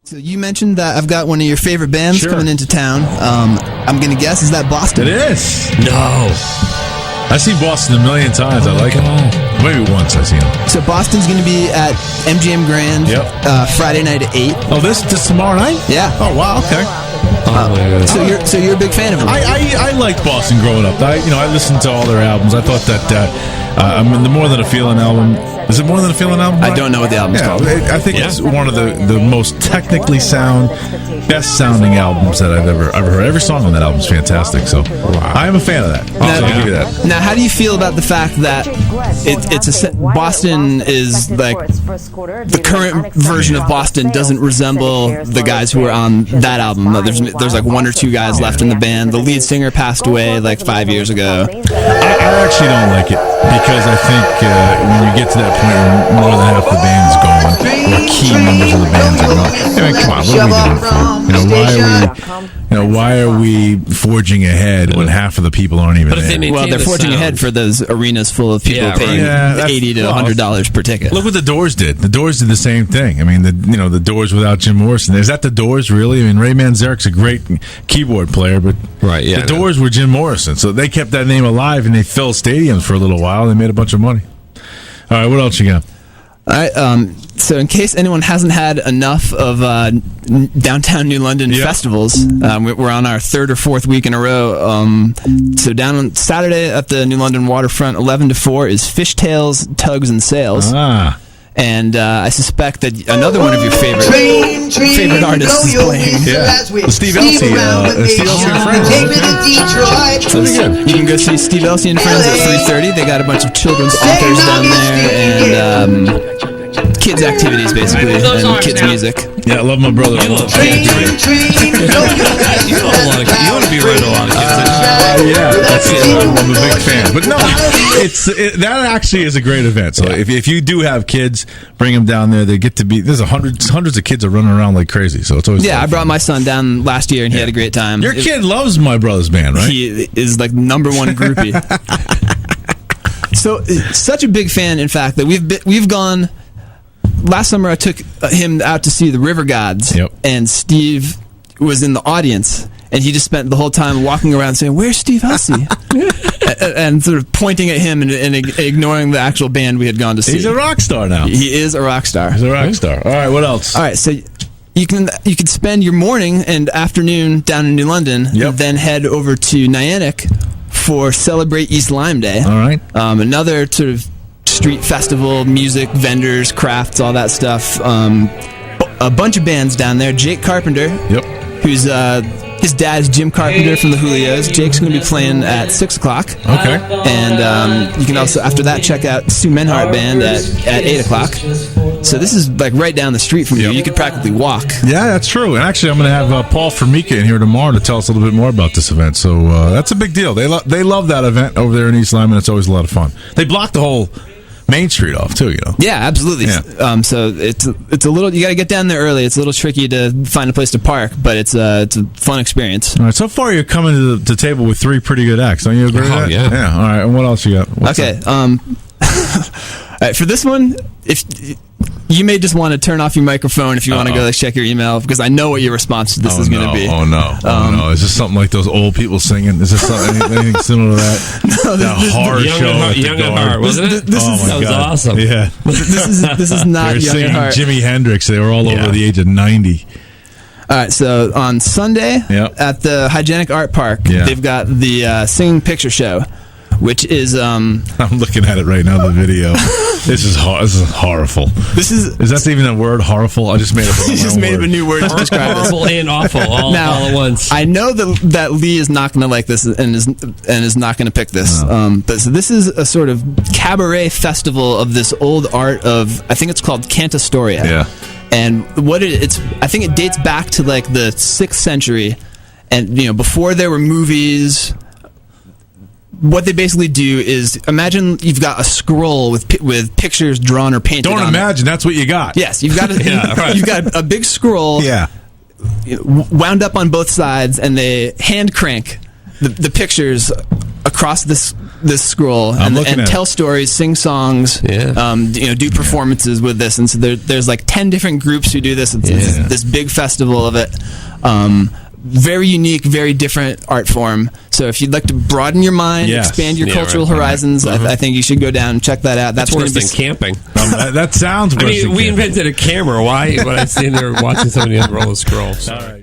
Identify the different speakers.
Speaker 1: So you mentioned that I've got one of your favorite bands coming into town. I'm going to guess, is that Boston?
Speaker 2: It is.
Speaker 3: No.
Speaker 2: I've seen Boston a million times. I like it. Maybe once I've seen them.
Speaker 1: So Boston's going to be at MGM Grand Friday night at 8.
Speaker 2: Oh, this tomorrow night?
Speaker 1: Yeah.
Speaker 2: Oh, wow. Okay.
Speaker 1: So you're a big fan of them.
Speaker 2: I liked Boston growing up. I listened to all their albums. I thought that the More Than a Feeling album. Is it More Than a Feeling album?
Speaker 1: I don't know what the album's called.
Speaker 2: I think it's one of the most technically sound, best sounding albums that I've ever heard. Every song on that album is fantastic. So I am a fan of that. I'll give you that.
Speaker 1: Now, how do you feel about the fact that Boston is like the current version of Boston doesn't resemble the guys who were on that album? There's like one or two guys left in the band. The lead singer passed away like 5 years ago.
Speaker 2: I actually don't like it because I think when you get to that point where more than half the band is gone, or key members of the band are gone. I mean, come on, what are we doing for? Why are we forging ahead when half of the people aren't even there?
Speaker 1: Well, they're forging ahead for those arenas full of people paying $80 to $100 per ticket.
Speaker 2: Look what the Doors did. The Doors did the same thing. I mean, the Doors without Jim Morrison. Is that the Doors, really? I mean, Ray Manzarek's a great keyboard player, but the Doors were Jim Morrison. So they kept that name alive, and they filled stadiums for a little while. They made a bunch of money. All right, what else you got?
Speaker 1: All right, so in case anyone hasn't had enough of downtown New London festivals, we're on our third or fourth week in a row. So down on Saturday at the New London waterfront, 11 to 4 is Fishtails, Tugs and Sails. And I suspect that another one of your favorite artists is playing.
Speaker 2: Steve Elci. Steve Elci and Friends.
Speaker 1: So you can go see Steve Elci and Friends at 3:30. They got a bunch of children's authors down there and kids activities, basically, and kids music.
Speaker 2: Yeah, I love my brother.
Speaker 3: You want to be around a lot of kids.
Speaker 2: That's it. I'm a big fan. But no, that actually is a great event. So if you do have kids, bring them down there. They get to be. There's hundreds of kids are running around like crazy. So it's always
Speaker 1: I brought my son down last year and he had a great time.
Speaker 2: Your kid loves my brother's band, right?
Speaker 1: He is like number one groupie. So such a big fan, in fact, that we've gone. Last summer, I took him out to see the River Gods, and Steve was in the audience, and he just spent the whole time walking around saying, "Where's Steve Elci?" and sort of pointing at him and ignoring the actual band we had gone to see.
Speaker 2: He's a rock star now.
Speaker 1: He is a rock star.
Speaker 2: He's a rock star. All right, what else?
Speaker 1: All right, so you can spend your morning and afternoon down in New London, and then head over to Nyack for Celebrate East Lyme Day.
Speaker 2: All right.
Speaker 1: Another sort of street festival, music, vendors, crafts, all that stuff. A bunch of bands down there. Jake Carpenter, who's his dad is Jim Carpenter from the Julios. Jake's going to be playing at 6 o'clock.
Speaker 2: Okay.
Speaker 1: And you can also, after that, check out Sue Menhart Band at 8 o'clock. So this is like right down the street from you. You could practically walk.
Speaker 2: Yeah, that's true. And actually, I'm going to have Paul Formica in here tomorrow to tell us a little bit more about this event. So that's a big deal. They love that event over there in East Lyme, and it's always a lot of fun. They blocked the whole Main Street off too, Yeah,
Speaker 1: absolutely. Yeah. So it's a little. You got to get down there early. It's a little tricky to find a place to park, but it's a fun experience.
Speaker 2: All right. So far, you're coming to the table with 3 pretty good acts. Don't you agree with that? Yeah. All right. And what else you got?
Speaker 1: Okay. All right. For this one, if you may just want to turn off your microphone if you want to go check your email, because I know what your response to this is going to be.
Speaker 2: Oh no! Is this something like those old people singing? Is this anything similar to that?
Speaker 1: No,
Speaker 2: that horror show.
Speaker 3: Young at Heart, wasn't it?
Speaker 1: That
Speaker 3: was awesome.
Speaker 2: Yeah.
Speaker 1: This is not Young at Heart.
Speaker 2: Jimi Hendrix. They were all over the age of 90.
Speaker 1: All right, so on Sunday at the Hygienic Art Park, they've got the Singing Picture Show, which is
Speaker 2: I'm looking at it right now, the video. This is horrible. Is that even a word, horrible? I just made up
Speaker 1: a new word to describe this.
Speaker 3: Horrible and awful all at once.
Speaker 1: I know that Lee is not going to like this and is not going to pick this. But so this is a sort of cabaret festival of this old art of, I think it's called Cantastoria.
Speaker 2: Yeah.
Speaker 1: And I think it dates back to like the 6th century, and before there were movies. What they basically do is, imagine you've got a scroll with pictures drawn or painted on it.
Speaker 2: Don't imagine, that's what you got.
Speaker 1: Yes, you've got you've got a big scroll wound up on both sides, and they hand crank the pictures across this scroll and tell stories, sing songs, do performances with this. And so there's like 10 different groups who do this. It's this big festival of it. Very unique, very different art form. So if you'd like to broaden your mind, expand your cultural horizons, I think you should go down and check that out.
Speaker 3: That's worse than camping.
Speaker 2: That sounds worse than camping.
Speaker 3: We invented a camera. Why? When I'm sitting there watching somebody unroll a scroll. All right.